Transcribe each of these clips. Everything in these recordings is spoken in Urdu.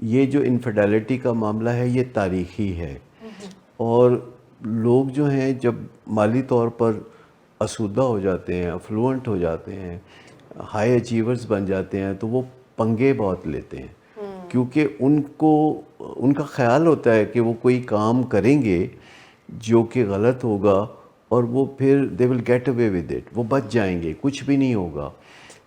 یہ جو انفیڈیلٹی کا معاملہ ہے یہ تاریخی ہے، اور لوگ جو ہیں جب مالی طور پر آسودہ ہو جاتے ہیں، افلوئنٹ ہو جاتے ہیں، ہائی اچیورز بن جاتے ہیں، تو وہ پنگے بہت لیتے ہیں، کیونکہ ان کا خیال ہوتا ہے کہ وہ کوئی کام کریں گے جو کہ غلط ہوگا، اور وہ پھر they will get away with it, وہ بچ جائیں گے، کچھ بھی نہیں ہوگا۔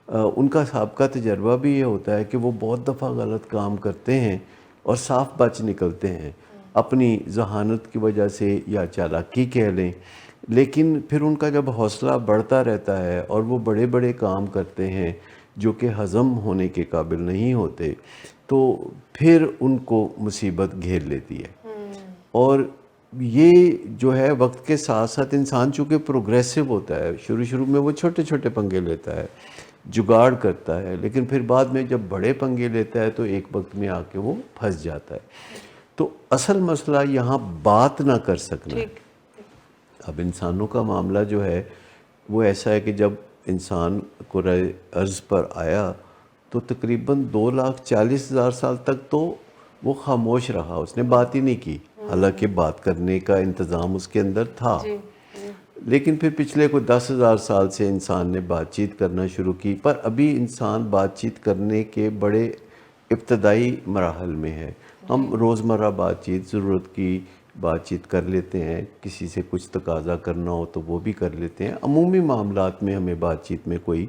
ان کا سابقہ تجربہ بھی یہ ہوتا ہے کہ وہ بہت دفعہ غلط کام کرتے ہیں اور صاف بچ نکلتے ہیں، اپنی ذہانت کی وجہ سے یا چالاکی کہہ لیں، لیکن پھر ان کا جب حوصلہ بڑھتا رہتا ہے اور وہ بڑے بڑے کام کرتے ہیں جو کہ ہضم ہونے کے قابل نہیں ہوتے، تو پھر ان کو مصیبت گھیر لیتی ہے۔ اور یہ جو ہے وقت کے ساتھ ساتھ انسان چونکہ پروگریسو ہوتا ہے، شروع میں وہ چھوٹے چھوٹے پنگے لیتا ہے، جگاڑ کرتا ہے، لیکن پھر بعد میں جب بڑے پنگے لیتا ہے تو ایک وقت میں آ کے وہ پھنس جاتا ہے۔ تو اصل مسئلہ یہاں بات نہ کر سکنا ہے۔ اب انسانوں کا معاملہ جو ہے وہ ایسا ہے کہ جب انسان کرۂ ارض پر آیا تو تقریباً 2,40,000 سال تک تو وہ خاموش رہا، اس نے بات ہی نہیں کی، حالانکہ بات کرنے کا انتظام اس کے اندر تھا۔ لیکن پھر پچھلے کوئی 10,000 سال سے انسان نے بات چیت کرنا شروع کی، پر ابھی انسان بات چیت کرنے کے بڑے ابتدائی مراحل میں ہے۔ ہم روزمرہ بات چیت، ضرورت کی بات چیت کر لیتے ہیں، کسی سے کچھ تقاضا کرنا ہو تو وہ بھی کر لیتے ہیں، عمومی معاملات میں ہمیں بات چیت میں کوئی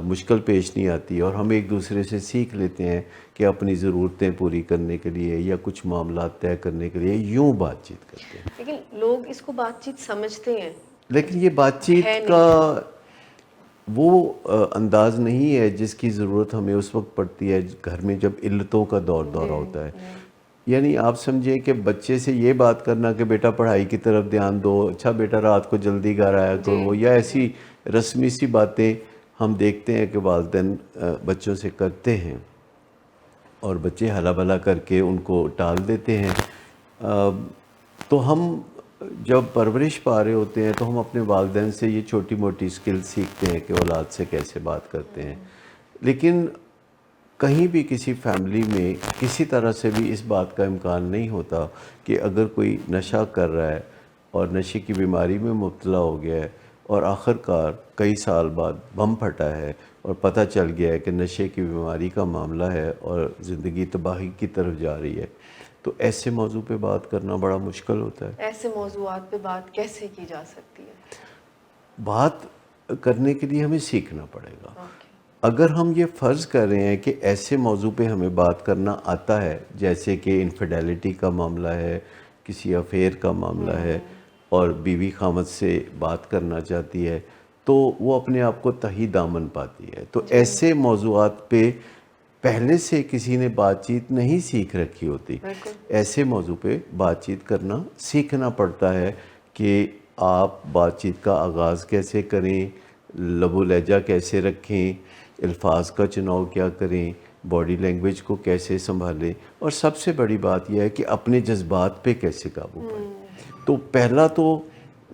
مشکل پیش نہیں آتی، اور ہم ایک دوسرے سے سیکھ لیتے ہیں کہ اپنی ضرورتیں پوری کرنے کے لیے یا کچھ معاملات طے کرنے کے لیے یوں بات چیت کرتے ہیں۔ لیکن لوگ اس کو بات چیت سمجھتے ہیں، لیکن یہ بات چیت کا وہ انداز نہیں ہے جس کی ضرورت ہمیں اس وقت پڑتی ہے گھر میں جب علتوں کا دورہ ہوتا ہے۔ یعنی آپ سمجھیں کہ بچے سے یہ بات کرنا کہ بیٹا پڑھائی کی طرف دھیان دو، اچھا بیٹا رات کو جلدی گھر آیا کرو، یا ایسی رسمی سی باتیں ہم دیکھتے ہیں کہ والدین بچوں سے کرتے ہیں، اور بچے ہلا بلا کر کے ان کو ٹال دیتے ہیں۔ تو ہم جب پرورش پا رہے ہوتے ہیں تو ہم اپنے والدین سے یہ چھوٹی موٹی سکل سیکھتے ہیں کہ اولاد سے کیسے بات کرتے ہیں، لیکن کہیں بھی کسی فیملی میں کسی طرح سے بھی اس بات کا امکان نہیں ہوتا کہ اگر کوئی نشہ کر رہا ہے اور نشے کی بیماری میں مبتلا ہو گیا ہے، اور آخر کار کئی سال بعد بم پھٹا ہے اور پتہ چل گیا ہے کہ نشے کی بیماری کا معاملہ ہے اور زندگی تباہی کی طرف جا رہی ہے، تو ایسے موضوع پہ بات کرنا بڑا مشکل ہوتا ہے۔ ایسے موضوعات پہ بات کیسے کی جا سکتی ہے؟ بات کرنے کے لیے ہمیں سیکھنا پڑے گا۔ اگر ہم یہ فرض کر رہے ہیں کہ ایسے موضوع پہ ہمیں بات کرنا آتا ہے، جیسے کہ انفیڈیلٹی کا معاملہ ہے، کسی افیئر کا معاملہ ہے، اور بیوی خامد سے بات کرنا چاہتی ہے، تو وہ اپنے آپ کو تہی دامن پاتی ہے۔ تو ایسے موضوعات پہ پہلے سے کسی نے بات چیت نہیں سیکھ رکھی ہوتی، ایسے موضوع پہ بات چیت کرنا سیکھنا پڑتا ہے کہ آپ بات چیت کا آغاز کیسے کریں، لب و لہجہ کیسے رکھیں، الفاظ کا چناؤ کیا کریں، باڈی لینگویج کو کیسے سنبھالیں، اور سب سے بڑی بات یہ ہے کہ اپنے جذبات پہ کیسے قابو پائیں۔ تو پہلا تو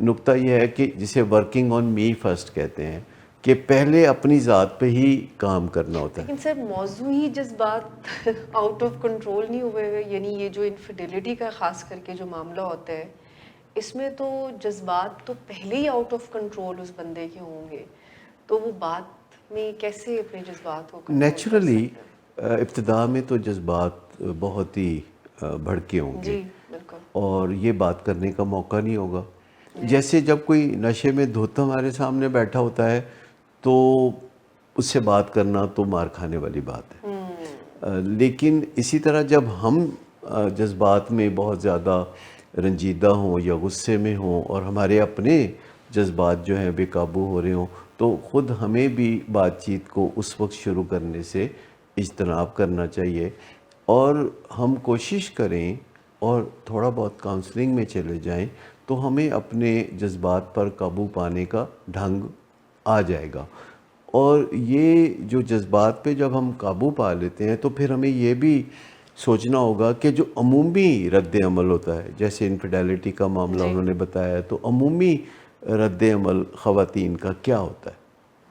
نقطہ یہ ہے کہ جسے ورکنگ آن می فرسٹ کہتے ہیں، کہ پہلے اپنی ذات پہ ہی کام کرنا ہوتا ہے۔ لیکن سر موضوع ہی جذبات آؤٹ آف کنٹرول نہیں ہوئے ہوئے، یعنی یہ جو انفیڈیلٹی کا خاص کر کے جو معاملہ ہوتا ہے، اس میں تو جذبات تو پہلے ہی آؤٹ آف کنٹرول اس بندے کے ہوں گے، تو وہ بات میں کیسے اپنے جذبات کو کنٹرول کر نیچرلی سکتے ہیں؟ ابتدا میں تو جذبات بہت ہی بھڑکے ہوں گے، جی بالکل، اور یہ بات کرنے کا موقع نہیں ہوگا۔ جیسے جب کوئی نشے میں دھت ہمارے سامنے بیٹھا ہوتا ہے تو اس سے بات کرنا تو مار کھانے والی بات ہے، لیکن اسی طرح جب ہم جذبات میں بہت زیادہ رنجیدہ ہوں یا غصے میں ہوں اور ہمارے اپنے جذبات جو ہیں بے قابو ہو رہے ہوں، تو خود ہمیں بھی بات چیت کو اس وقت شروع کرنے سے اجتناب کرنا چاہیے، اور ہم کوشش کریں اور تھوڑا بہت کاؤنسلنگ میں چلے جائیں تو ہمیں اپنے جذبات پر قابو پانے کا ڈھنگ آ جائے گا۔ اور یہ جو جذبات پہ جب ہم قابو پا لیتے ہیں تو پھر ہمیں یہ بھی سوچنا ہوگا کہ جو عمومی رد عمل ہوتا ہے، جیسے انفیڈیلٹی کا معاملہ انہوں نے بتایا، تو عمومی رد عمل خواتین کا کیا ہوتا ہے۔